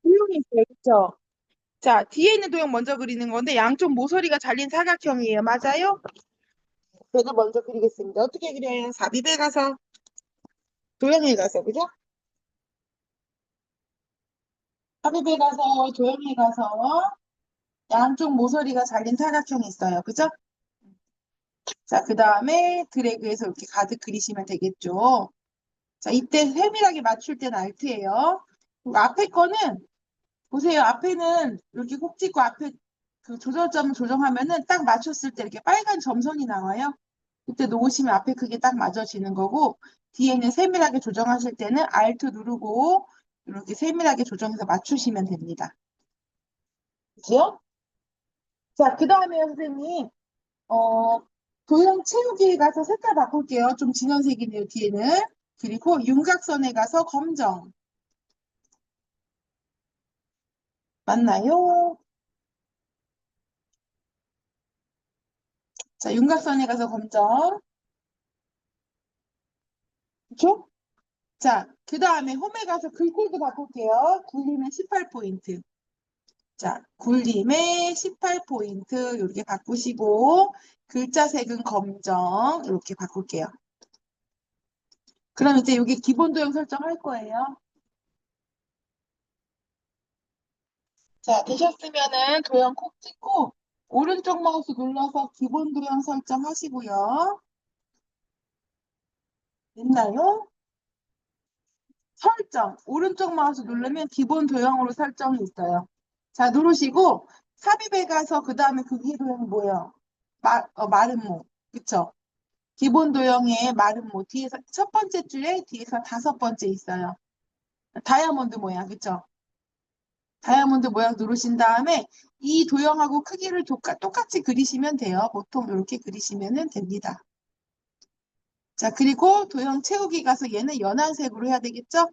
도형이 있어요. 그쵸? 자, 뒤에 있는 도형 먼저 그리는 건데 양쪽 모서리가 잘린 사각형이에요. 맞아요? 저도 먼저 그리겠습니다. 어떻게 그려요? 삽입에 가서 도형에 가서 그죠? 삽입에 가서 도형에 가서 양쪽 모서리가 잘린 사각형이 있어요. 그죠? 자, 그 다음에 드래그해서 이렇게 가득 그리시면 되겠죠. 자, 이때 세밀하게 맞출 때는 Alt예요. 그리고 앞에 거는 보세요. 앞에는 이렇게 콕 찍고 앞에 그 조절점을 조정하면은 딱 맞췄을 때 이렇게 빨간 점선이 나와요. 그때 놓으시면 앞에 그게 딱 맞아지는 거고 뒤에는 세밀하게 조정하실 때는 Alt 누르고 이렇게 세밀하게 조정해서 맞추시면 됩니다. 그죠? 자, 그 다음에 선생님 어, 도형 채우기에 가서 색깔 바꿀게요. 좀 진한 색이네요, 뒤에는. 그리고 윤곽선에 가서 검정. 맞나요? 자, 윤곽선에 가서 검정. 그쵸? 자, 그 다음에 홈에 가서 글꼴도 바꿀게요. 굴림의 18포인트. 자, 굴림의 18포인트 이렇게 바꾸시고 글자 색은 검정 이렇게 바꿀게요. 그럼 이제 여기 기본 도형 설정할 거예요. 자, 되셨으면은 도형 콕 찍고 오른쪽 마우스 눌러서 기본 도형 설정하시고요. 됐나요? 설정. 오른쪽 마우스 누르면 기본 도형으로 설정이 있어요. 자, 누르시고 삽입에 가서 그 다음에 그 위에 도형이 뭐예요? 마름모. 그쵸? 기본 도형의 마름모. 뒤에서 첫 번째 줄에 뒤에서 다섯 번째 있어요. 다이아몬드 모양. 그쵸? 다이아몬드 모양 누르신 다음에 이 도형하고 크기를 똑같이 그리시면 돼요. 보통 이렇게 그리시면 됩니다. 자, 그리고 도형 채우기 가서 얘는 연한색으로 해야 되겠죠?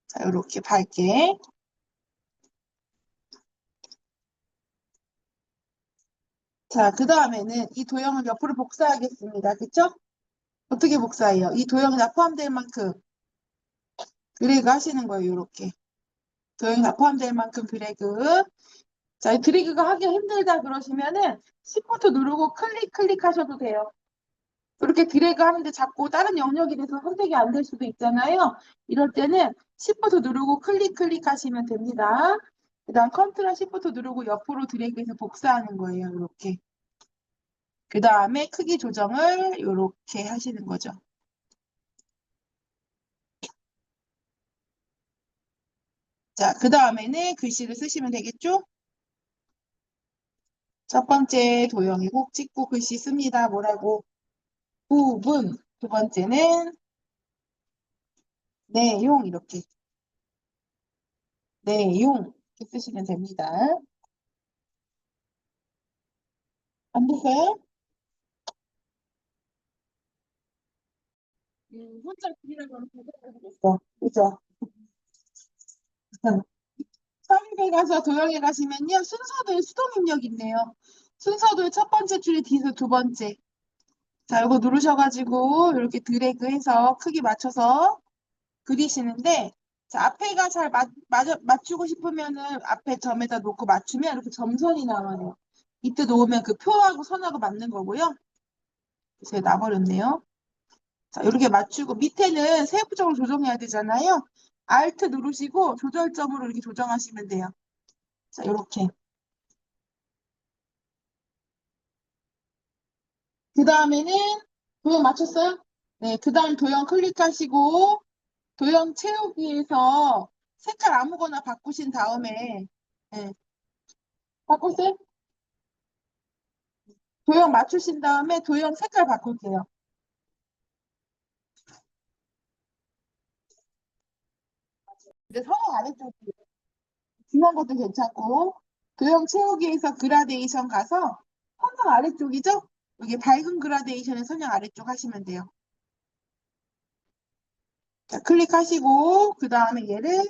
자, 이렇게 밝게. 자, 그 다음에는 이 도형을 옆으로 복사하겠습니다. 그쵸? 어떻게 복사해요? 이 도형이 다 포함될 만큼 드래그 하시는 거예요. 이렇게. 도형이 다 포함될 만큼 드래그. 자, 이 드래그가 하기 힘들다 그러시면은 Shift 누르고 클릭 하셔도 돼요. 이렇게 드래그 하는데 자꾸 다른 영역이 돼서 선택이 안 될 수도 있잖아요. 이럴 때는 Shift 누르고 클릭 하시면 됩니다. 그 다음 컨트롤 Shift 누르고 옆으로 드래그해서 복사하는 거예요. 이렇게. 그 다음에 크기 조정을 이렇게 하시는 거죠. 자, 그 다음에는 글씨를 쓰시면 되겠죠? 첫 번째 도형이 꼭 찍고 글씨 씁니다. 뭐라고? 부분. 두 번째는 내용 이렇게. 내용 이렇게 쓰시면 됩니다. 안 됐어요? 혼자 그리라고 하면 되겠어. 그죠? 서울에 가서 도형에 가시면요. 순서도에 수동 입력 있네요. 순서도의 첫 번째 줄에 뒤에서 두 번째. 자, 이거 누르셔가지고 이렇게 드래그해서 크기 맞춰서 그리시는데 자, 앞에가 잘 맞추고 싶으면은 앞에 점에다 놓고 맞추면 이렇게 점선이 나와요. 이때 놓으면 그 표하고 선하고 맞는 거고요. 제가 놔버렸네요. 자, 이렇게 맞추고 밑에는 세부적으로 조정해야 되잖아요. Alt 누르시고 조절점으로 이렇게 조정하시면 돼요. 자, 이렇게. 그 다음에는 도형 맞췄어요? 네, 그 다음 도형 클릭하시고 도형 채우기에서 색깔 아무거나 바꾸신 다음에 네, 바꿨어요? 도형 맞추신 다음에 도형 색깔 바꿀게요. 이제 선행 아래쪽 진한 것도 괜찮고 도형 채우기에서 그라데이션 가서 선행 아래쪽이죠? 여기 밝은 그라데이션의 선행 아래쪽 하시면 돼요. 자, 클릭하시고 그 다음에 얘를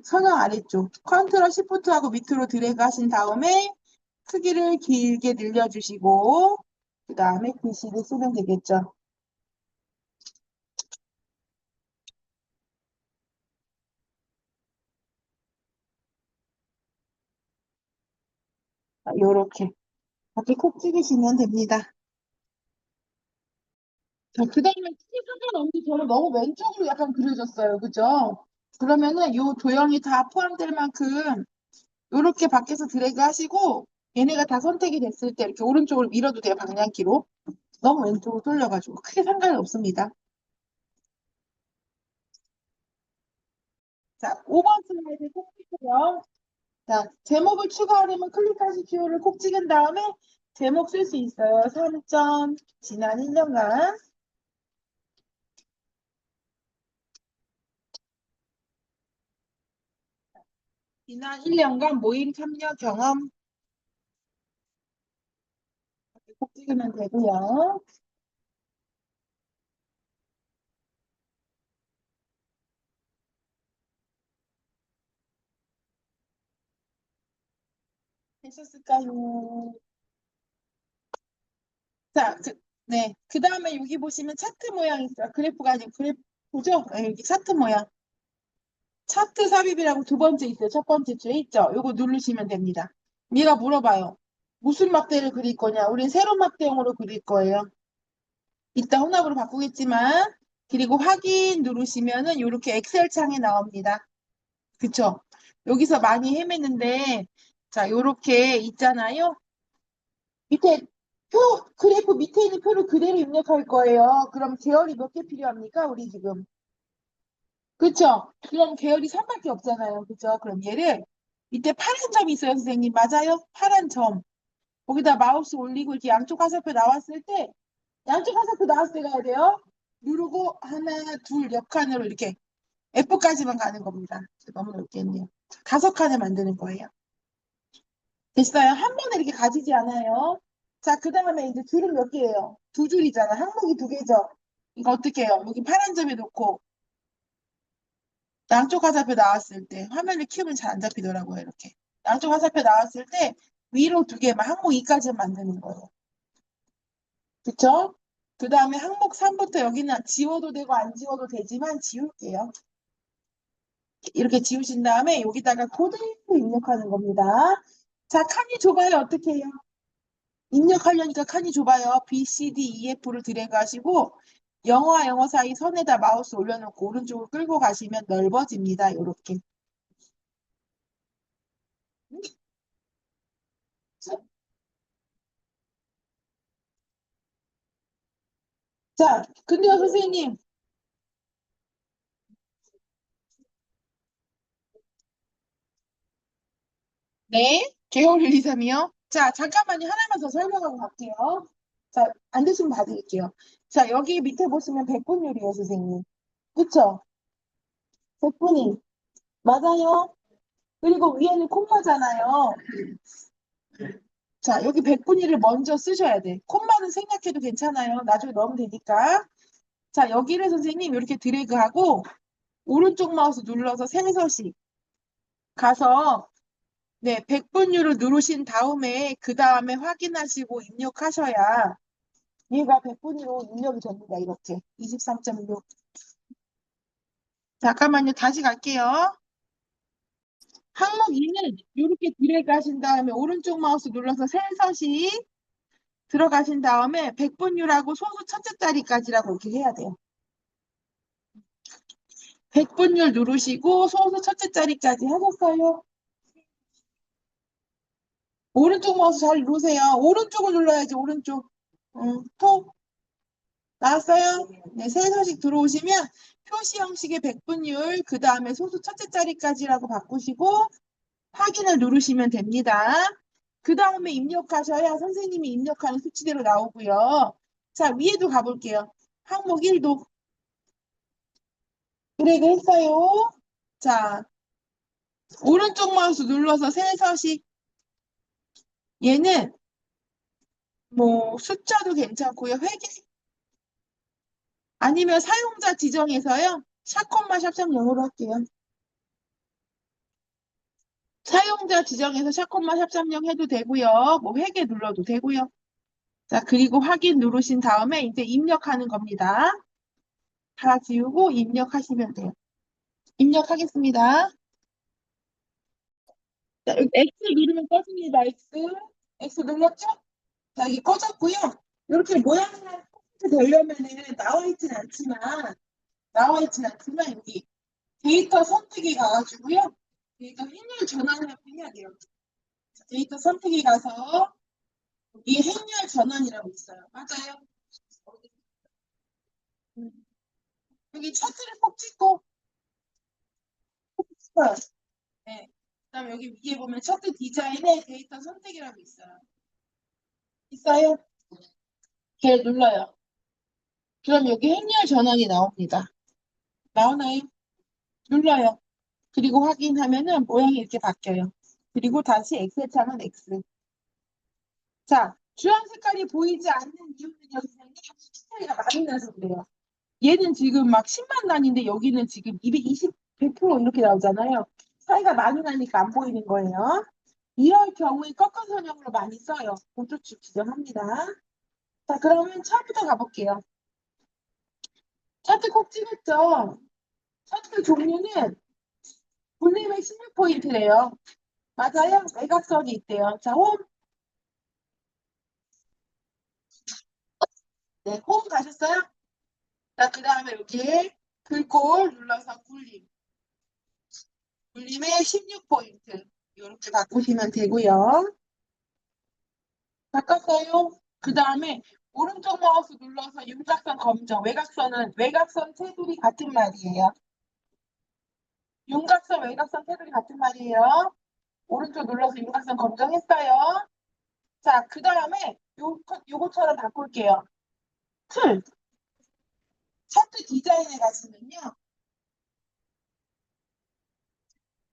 선행 아래쪽 컨트롤 시프트하고 밑으로 드래그 하신 다음에 크기를 길게 늘려주시고 그 다음에 글씨를 쓰면 되겠죠. 요렇게. 이렇게 콕 찍으시면 됩니다. 자, 그 다음에 크게 상관없는데 저는 너무 왼쪽으로 약간 그려졌어요. 그죠? 그러면은 요 도형이 다 포함될 만큼 요렇게 밖에서 드래그 하시고 얘네가 다 선택이 됐을 때 이렇게 오른쪽으로 밀어도 돼요. 방향키로. 너무 왼쪽으로 돌려가지고 크게 상관은 없습니다. 자, 5번 슬라이드 콕 찍고요. 자, 제목을 추가하려면 클릭하시기를 콕 찍은 다음에 제목 쓸 수 있어요. 3점 지난 1년간. 지난 1년간 모임 참여 경험 콕 찍으면 되고요. 되셨을까요? 자, 네. 그 다음에 여기 보시면 차트 모양 있어요. 그래프가 아니고 그래프죠? 네, 여기 차트 모양. 차트 삽입이라고 두 번째 있어요. 첫 번째 줄에 있죠? 요거 누르시면 됩니다. 얘가 물어봐요. 무슨 막대를 그릴 거냐? 우린 세로 막대형으로 그릴 거예요. 이따 혼합으로 바꾸겠지만, 그리고 확인 누르시면은 이렇게 엑셀 창이 나옵니다. 그쵸? 여기서 많이 헤매는데, 자, 요렇게 있잖아요. 밑에 표, 그래프 밑에 있는 표를 그대로 입력할 거예요. 그럼 계열이 몇 개 필요합니까? 우리 지금. 그쵸? 그럼 계열이 3밖에 없잖아요. 그쵸? 그럼 얘를 밑에 파란 점이 있어요, 선생님. 맞아요? 파란 점. 거기다 마우스 올리고 이렇게 양쪽 화살표 나왔을 때, 양쪽 화살표 나왔을 때 가야 돼요. 누르고 하나, 둘, 옆 칸으로 이렇게 F까지만 가는 겁니다. 너무 넓겠네요. 5칸을 만드는 거예요. 됐어요? 한 번에 이렇게 가지지 않아요. 자, 그 다음에 이제 줄은 몇 개예요? 두 줄이잖아. 항목이 두 개죠. 이거 어떻게 해요? 여기 파란 점에 놓고 양쪽 화살표 나왔을 때 화면을 키우면 잘 안 잡히더라고요. 이렇게. 양쪽 화살표 나왔을 때 위로 두 개만 항목 2까지 만드는 거예요. 그쵸? 그 다음에 항목 3부터 여기는 지워도 되고 안 지워도 되지만 지울게요. 이렇게 지우신 다음에 여기다가 그대로 입력하는 겁니다. 자, 칸이 좁아요. 어떻게 해요? 입력하려니까 칸이 좁아요. B, C, D, E, F를 드래그 하시고 영어와 영어 사이 선에다 마우스 올려놓고 오른쪽으로 끌고 가시면 넓어집니다. 이렇게. 자, 근데요, 선생님. 네? 개월 1, 2, 3이요? 자, 잠깐만요. 하나만 더 설명하고 갈게요. 자, 안 되시면 봐드릴게요. 자, 여기 밑에 보시면 백분율이에요, 선생님. 그쵸? 백분위. 맞아요. 그리고 위에는 콤마잖아요. 자, 여기 백분위를 먼저 쓰셔야 돼. 콤마는 생략해도 괜찮아요. 나중에 넣으면 되니까. 자, 여기를 선생님 이렇게 드래그하고 오른쪽 마우스 눌러서 생서식 가서 네, 백분율을 누르신 다음에 그 다음에 확인하시고 입력하셔야 얘가 백분위로 입력이 됩니다. 이렇게 23.6. 잠깐만요. 다시 갈게요. 항목 2는 이렇게 드래그 하신 다음에 오른쪽 마우스 눌러서 생서식 들어가신 다음에 백분율하고 소수 첫째 자리까지라고 이렇게 해야 돼요. 백분율 누르시고 소수 첫째 자리까지 하셨어요? 오른쪽 마우스 잘 누르세요. 오른쪽을 눌러야지, 오른쪽. 톡. 나왔어요? 네, 세서식 들어오시면 표시 형식의 백분율, 그 다음에 소수 첫째 자리까지라고 바꾸시고 확인을 누르시면 됩니다. 그 다음에 입력하셔야 선생님이 입력하는 수치대로 나오고요. 자, 위에도 가볼게요. 항목 1도 드래그 했어요. 자, 오른쪽 마우스 눌러서 세서식. 얘는 뭐 숫자도 괜찮고요. 회계 아니면 사용자 지정에서요. 샵콤마 샵3영어로 할게요. 사용자 지정에서 샵콤마 샵3영 해도 되고요. 뭐 회계 눌러도 되고요. 자, 그리고 확인 누르신 다음에 이제 입력하는 겁니다. 다 지우고 입력하시면 돼요. 입력하겠습니다. 자, X 누르면 꺼집니다. X. X 눌렀죠? 자, 여기 꺼졌고요. 이렇게 모양을 되려면은 나와 있진 않지만 여기 데이터 선택에 가가지고요. 데이터 행렬 전환을 해야 돼요. 데이터 선택에 가서 여기 행렬 전환이라고 있어요. 맞아요. 음. 여기 차트를 꼭 찍고 싶어요. 네. 그다음 여기 위에 보면 차트 디자인에 데이터 선택이라고 있어요. 있어요? 걔 눌러요. 그럼 여기 행렬 전환이 나옵니다. 나오나요? 눌러요. 그리고 확인하면은 모양이 이렇게 바뀌어요. 그리고 다시 X에 차면 X. 자, 주황 색깔이 보이지 않는 이유는요, 선생님. 차이가 많이 나서 그래요. 얘는 지금 막 10만 단인데 여기는 지금 220, 100% 이렇게 나오잖아요. 차이가 많이 나니까 안 보이는 거예요. 이럴 경우에 꺾은 선형으로 많이 써요. 본토축 지정합니다. 자, 그러면 차부터 가볼게요. 차트 꼭 찍었죠? 차트 종류는 분리mek 16포인트래요. 맞아요? 외곽선이 있대요. 자, 홈. 네, 홈 가셨어요? 자, 그 다음에 여기에 글꼴 눌러서 굴림. 굴림에 16포인트. 이렇게 바꾸시면 되고요. 바꿨어요. 그 다음에 오른쪽 마우스 눌러서 윤곽선 검정. 외곽선 테두리 같은 말이에요. 윤곽선, 외곽선 테두리 같은 말이에요. 오른쪽 눌러서 윤곽선 검정했어요. 자, 그 다음에 요거처럼 바꿀게요. 틀. 차트 디자인에 가시면요.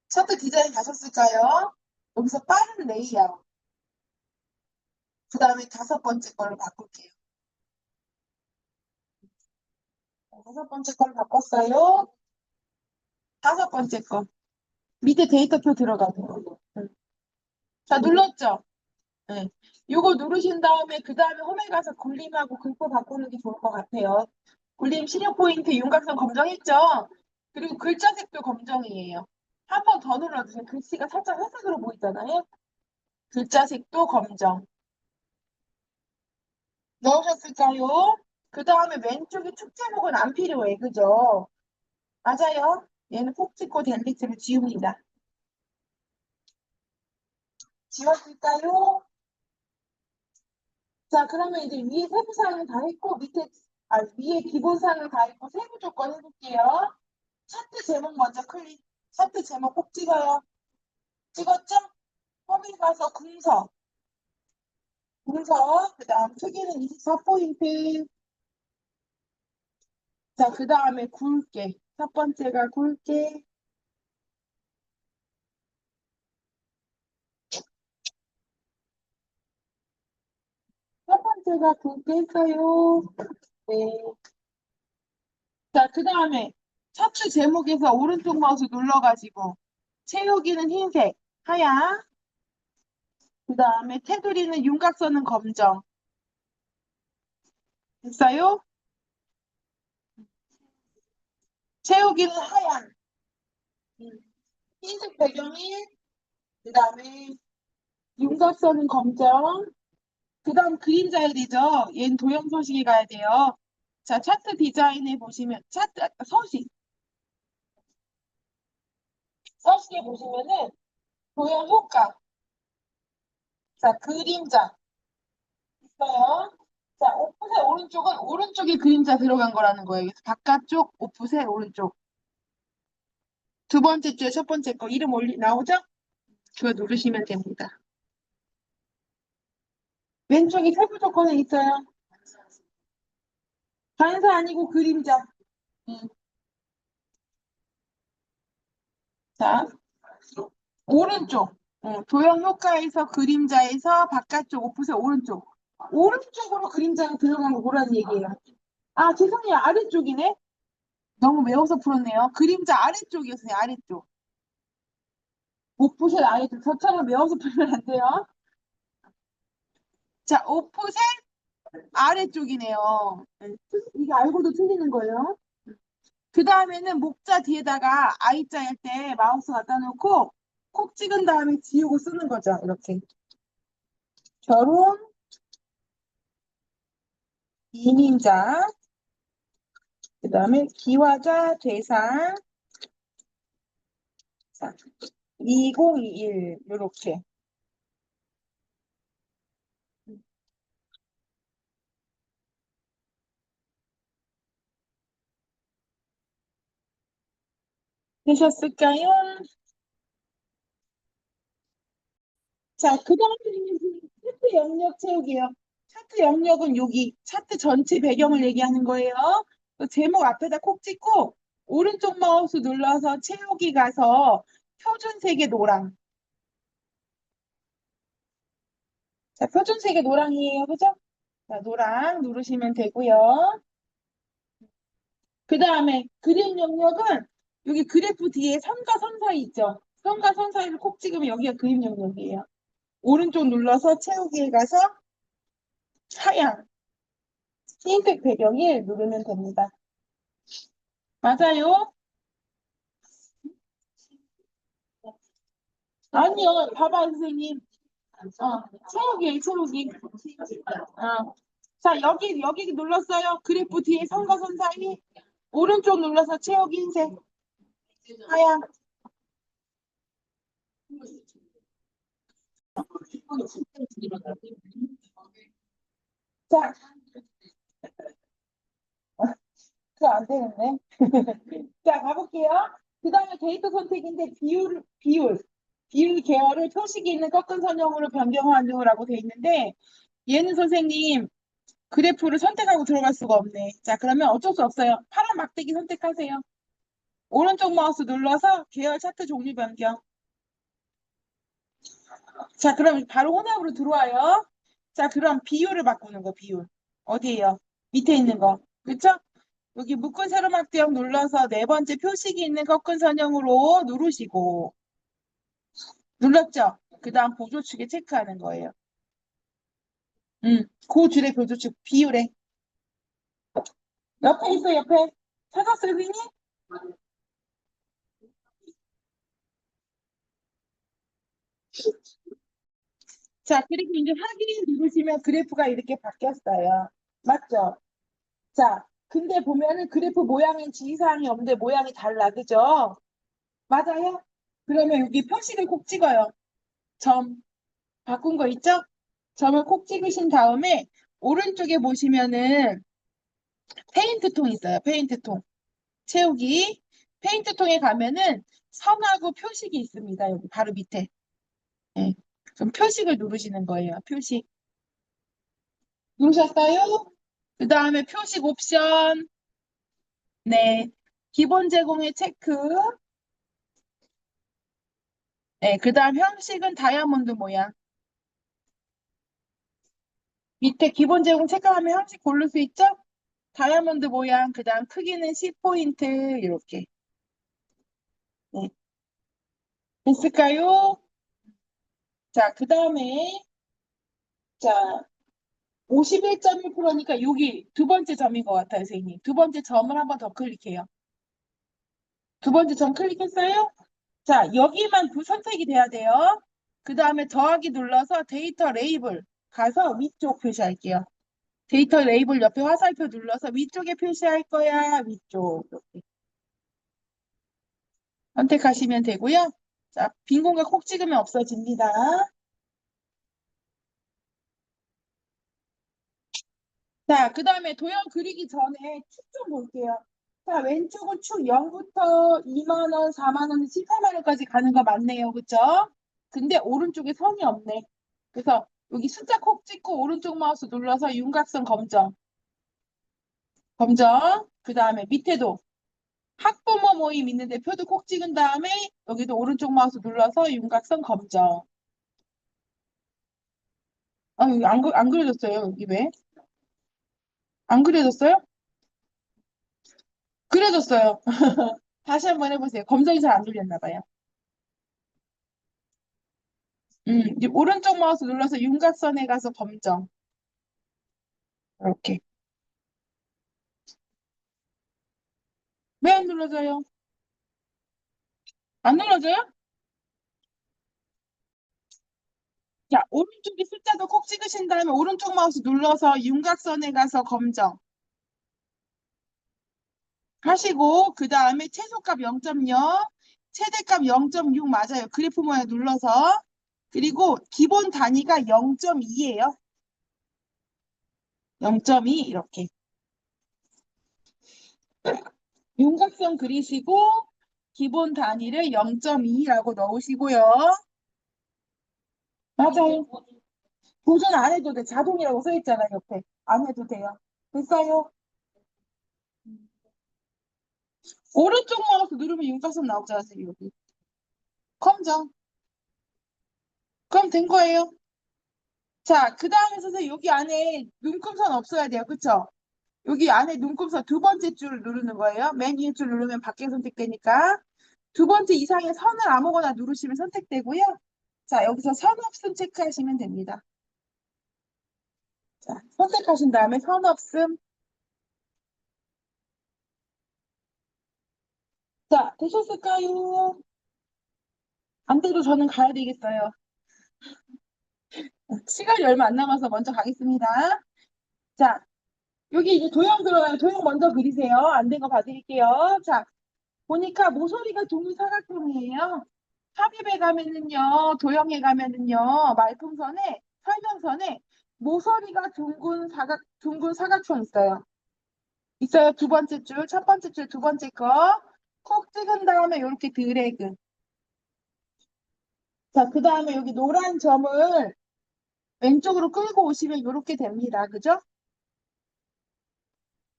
차트 디자인 가셨을까요? 여기서 빠른 레이아웃. 그 다음에 5번째 걸로 바꿀게요. 5번째 걸로 바꿨어요. 5번째 거. 밑에 데이터표 들어가고. 자, 눌렀죠? 네. 요거 누르신 다음에 그 다음에 홈에 가서 굴림하고 글꼴 바꾸는 게 좋을 것 같아요. 굴림 실력 포인트 윤곽선 검정했죠? 그리고 글자색도 검정이에요. 한 번 더 눌러주세요. 글씨가 살짝 회색으로 보이잖아요. 글자색도 검정. 넣으셨을까요? 그 다음에 왼쪽에 축 제목은 안 필요해. 그죠? 맞아요. 얘는 콕 찍고 델리트를 지웁니다. 지웠을까요? 자, 그러면 이제 위에 세부사항은 다 했고, 위에 기본사항은 다 했고, 세부 조건 해볼게요. 차트 제목 먼저 클릭. 차트 제목 꼭 찍어요. 찍었죠? 홈에 가서 궁서, 그 다음 크기는 24포인트. 자, 그 다음에 굵게. 첫 번째가 굵게. 첫 번째가 굵게 했어요. 네. 자, 그 다음에 차트 제목에서 오른쪽 마우스 눌러가지고 채우기는 흰색, 하얀. 그 다음에 테두리는 윤곽선은 검정. 됐어요? 채우기는 하얀. 흰색 배경이, 그 다음에 윤곽선은 검정. 그 다음 그림자야 되죠? 얘는 도형 서식에 가야 돼요. 자, 차트 디자인에 보시면, 서식에 보시면은 도형 효과. 자, 그림자 있어요. 자, 오프셋 오른쪽은 오른쪽에 그림자 들어간 거라는 거예요. 그래서 바깥쪽 오프셋 오른쪽. 두 번째 줄, 첫 번째 거 이름 나오죠? 그거 누르시면 됩니다. 왼쪽에 세부 조건에 있어요. 반사 아니고 그림자. 음. 자, 오른쪽. 도형 효과에서 그림자에서 바깥쪽 오프셋 오른쪽. 오른쪽으로 그림자가 들어간 거 보라는 얘기예요. 아, 죄송해요. 아래쪽이네. 너무 외워서 풀었네요. 그림자 아래쪽이었어요. 아래쪽. 오프셋 아래쪽. 저처럼 외워서 풀면 안 돼요. 자, 오프셋 아래쪽이네요. 이게 알고도 틀리는 거예요. 그 다음에는 목자 뒤에다가 I자 할 때 마우스 갖다 놓고 콕 찍은 다음에 지우고 쓰는 거죠. 이렇게. 결혼, 이민자, 그 다음에 기화자, 대상, 자, 2021, 요렇게. 되셨을까요? 자, 그 다음에 차트 영역 채우기요. 차트 영역은 여기 차트 전체 배경을 얘기하는 거예요. 그 제목 앞에다 콕 찍고 오른쪽 마우스 눌러서 채우기 가서 표준색의 노랑. 자, 표준색의 노랑이에요. 그죠? 자, 노랑 누르시면 되고요. 그 다음에 그림 영역은 여기 그래프 뒤에 선과 선 사이 있죠? 선과 선 사이를 콕 찍으면 여기가 그림 영역이에요. 오른쪽 눌러서 채우기에 가서 하양, 흰색 배경을 누르면 됩니다. 맞아요? 아니요, 봐봐, 선생님. 채우기, 채우기. 자, 여기 눌렀어요. 그래프 뒤에 선과 선 사이. 오른쪽 눌러서 채우기 흰색. 하양. 자, 그거 안 되겠네. 자, 가볼게요. 그 다음에 데이터 선택인데 비율 계열을 표식이 있는 꺾은 선형으로 변경하라고 돼 있는데 얘는 선생님 그래프를 선택하고 들어갈 수가 없네. 자, 그러면 어쩔 수 없어요. 파란 막대기 선택하세요. 오른쪽 마우스 눌러서 계열 차트 종류 변경. 자, 그럼 바로 혼합으로 들어와요. 자, 그럼 비율을 바꾸는 거, 비율. 어디에요? 밑에 있는 거. 그쵸? 여기 묶은 세로막대형 눌러서 네 번째 표식이 있는 꺾은 선형으로 누르시고. 눌렀죠? 그 다음 보조축에 체크하는 거예요. 그 줄의 보조축, 비율에. 옆에 있어, 옆에. 찾았어요, 선생님? 자, 그리고 이제 확인 누르시면 그래프가 이렇게 바뀌었어요. 맞죠? 자, 근데 보면은 그래프 모양은 지시사항이 없는데 모양이 달라. 그죠? 맞아요? 그러면 여기 표식을 콕 찍어요. 점. 바꾼 거 있죠? 점을 콕 찍으신 다음에 오른쪽에 보시면은 페인트통 있어요. 페인트통. 채우기. 페인트통에 가면은 선하고 표식이 있습니다. 여기 바로 밑에. 네. 그럼 표식을 누르시는 거예요. 표식. 누르셨어요? 그 다음에 표식 옵션. 네. 기본 제공의 체크. 네. 그 다음 형식은 다이아몬드 모양. 밑에 기본 제공 체크하면 형식 고를 수 있죠? 다이아몬드 모양. 그 다음 크기는 10포인트. 이렇게. 네. 됐을까요? 자, 그 다음에, 자, 51.1%니까 여기 두 번째 점인 것 같아요, 선생님. 두 번째 점을 한번 더 클릭해요. 두 번째 점 클릭했어요? 자, 여기만 선택이 돼야 돼요. 그 다음에 더하기 눌러서 데이터 레이블 가서 위쪽 표시할게요. 데이터 레이블 옆에 화살표 눌러서 위쪽에 표시할 거야, 위쪽. 이렇게 선택하시면 되고요. 자, 빈 공간 콕 찍으면 없어집니다. 자, 그 다음에 도형 그리기 전에 축 좀 볼게요. 자, 왼쪽은 축 0부터 2만 원, 4만 원, 18만 원까지 가는 거 맞네요. 그죠? 근데 오른쪽에 선이 없네. 그래서 여기 숫자 콕 찍고 오른쪽 마우스 눌러서 윤곽선 검정. 검정. 그 다음에 밑에도 학부모 모임 있는데 표도 콕 찍은 다음에 여기도 오른쪽 마우스 눌러서 윤곽선 검정. 아, 여기 안 그려졌어요. 여기 왜? 안 그려졌어요? 그려졌어요. 다시 한번 해보세요. 검정이 잘 안 눌렸나 봐요. 이제 오른쪽 마우스 눌러서 윤곽선에 가서 검정. 이렇게. 왜 안 눌러져요? 안 눌러져요? 자, 오른쪽에 숫자도 꼭 찍으신 다음에 오른쪽 마우스 눌러서 윤곽선에 가서 검정 하시고 그 다음에 최소값 0.0, 최대값 0.6 맞아요. 그래프 모양 눌러서 그리고 기본 단위가 0.2예요. 0.2 이렇게 윤곽선 그리시고 기본 단위를 0.2라고 넣으시고요. 맞아요. 도전 안 해도 돼. 자동이라고 써 있잖아요, 옆에. 안 해도 돼요. 됐어요? 오른쪽 마우스 누르면 윤곽선 나오잖아요, 여기. 검정. 그럼 된 거예요. 자, 그 다음에 선생님 여기 안에 눈금선 없어야 돼요. 그쵸? 여기 안에 눈금선 두 번째 줄을 누르는 거예요. 맨 위에 줄 누르면 밖에 선택되니까. 두 번째 이상의 선을 아무거나 누르시면 선택되고요. 자, 여기서 선 없음 체크하시면 됩니다. 자, 선택하신 다음에 선 없음. 자, 되셨을까요? 안 돼도 저는 가야 되겠어요. 시간이 얼마 안 남아서 먼저 가겠습니다. 자, 여기 이제 도형 들어가요. 도형 먼저 그리세요. 안 된 거 봐드릴게요. 자, 보니까 모서리가 동사각형이에요. 삽입에 가면은요, 도형에 가면은요, 말풍선에, 설명선에 모서리가 둥근 사각형 있어요. 있어요. 두 번째 줄, 첫 번째 줄, 두 번째 거. 콕 찍은 다음에 이렇게 드래그. 자, 그 다음에 여기 노란 점을 왼쪽으로 끌고 오시면 이렇게 됩니다. 그죠?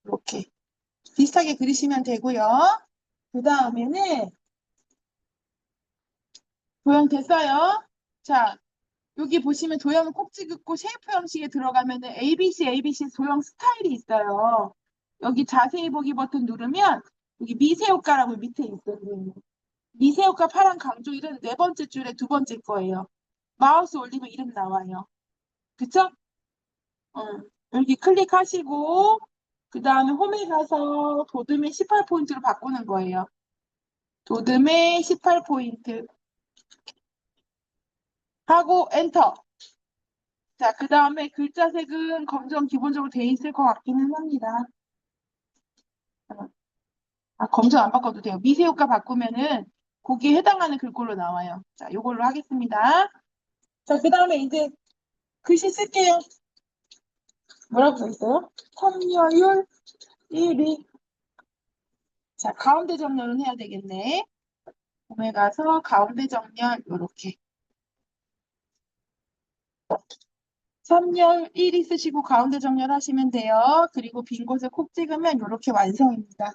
이렇게. 비슷하게 그리시면 되고요. 그 다음에는 도형 됐어요. 자, 여기 보시면 도형을 콕 찍고 쉐이프 형식에 들어가면은 ABC 도형 스타일이 있어요. 여기 자세히 보기 버튼 누르면 여기 미세 효과라고 밑에 있거든요. 미세 효과 파란 강조일은 네 번째 줄에 두 번째 거예요. 마우스 올리면 이름 나와요. 그쵸? 여기 클릭하시고 그 다음에 홈에 가서 도드의 18포인트로 바꾸는 거예요. 도드의 18포인트 하고 엔터. 자, 그 다음에 글자색은 검정 기본적으로 돼 있을 것 같기는 합니다. 검정 안 바꿔도 돼요. 미세 효과 바꾸면은 거기에 해당하는 글꼴로 나와요. 자, 요걸로 하겠습니다. 자, 그 다음에 이제 글씨 쓸게요. 뭐라고 써 있어요? 참여율 1위. 자, 가운데 정렬은 해야 되겠네. 홈에 가서 가운데 정렬 요렇게. 참여율 1위 쓰시고 가운데 정렬하시면 돼요. 그리고 빈 곳에 콕 찍으면 요렇게 완성입니다.